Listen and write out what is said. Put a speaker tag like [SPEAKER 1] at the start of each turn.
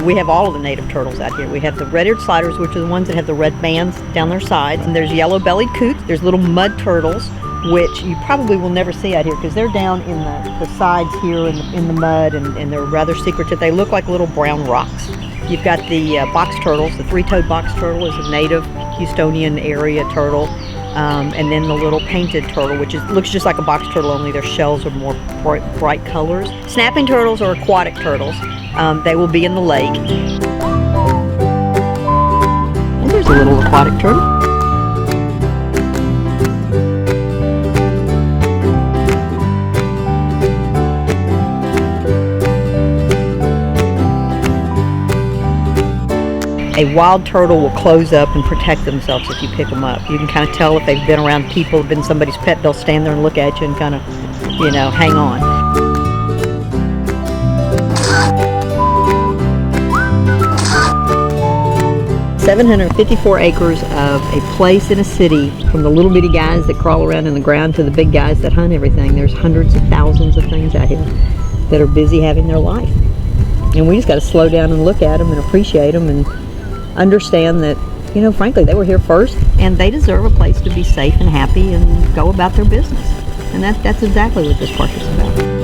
[SPEAKER 1] we have all of the native turtles out here. We have the red-eared sliders, which are the ones that have the red bands down their sides. And there's yellow-bellied coots. There's little mud turtles, which you probably will never see out here because they're down in the sides here in the mud, and they're rather secretive. They look like little brown rocks. You've got the box turtles. The three-toed box turtle is a native Houstonian area turtle. And then the little painted turtle, which looks just like a box turtle, only their shells are more bright colors. Snapping turtles are aquatic turtles. They will be in the lake. And there's a little aquatic turtle. A wild turtle will close up and protect themselves if you pick them up. You can kind of tell if they've been around people, been somebody's pet, they'll stand there and look at you and kind of, hang on. "754 acres of a place in a city, from the little bitty guys that crawl around in the ground to the big guys that hunt everything. There's hundreds of thousands of things out here that are busy having their life. And we just got to slow down and look at them and appreciate them and understand that, frankly, they were here first and they deserve a place to be safe and happy and go about their business. And that's exactly what this park is about.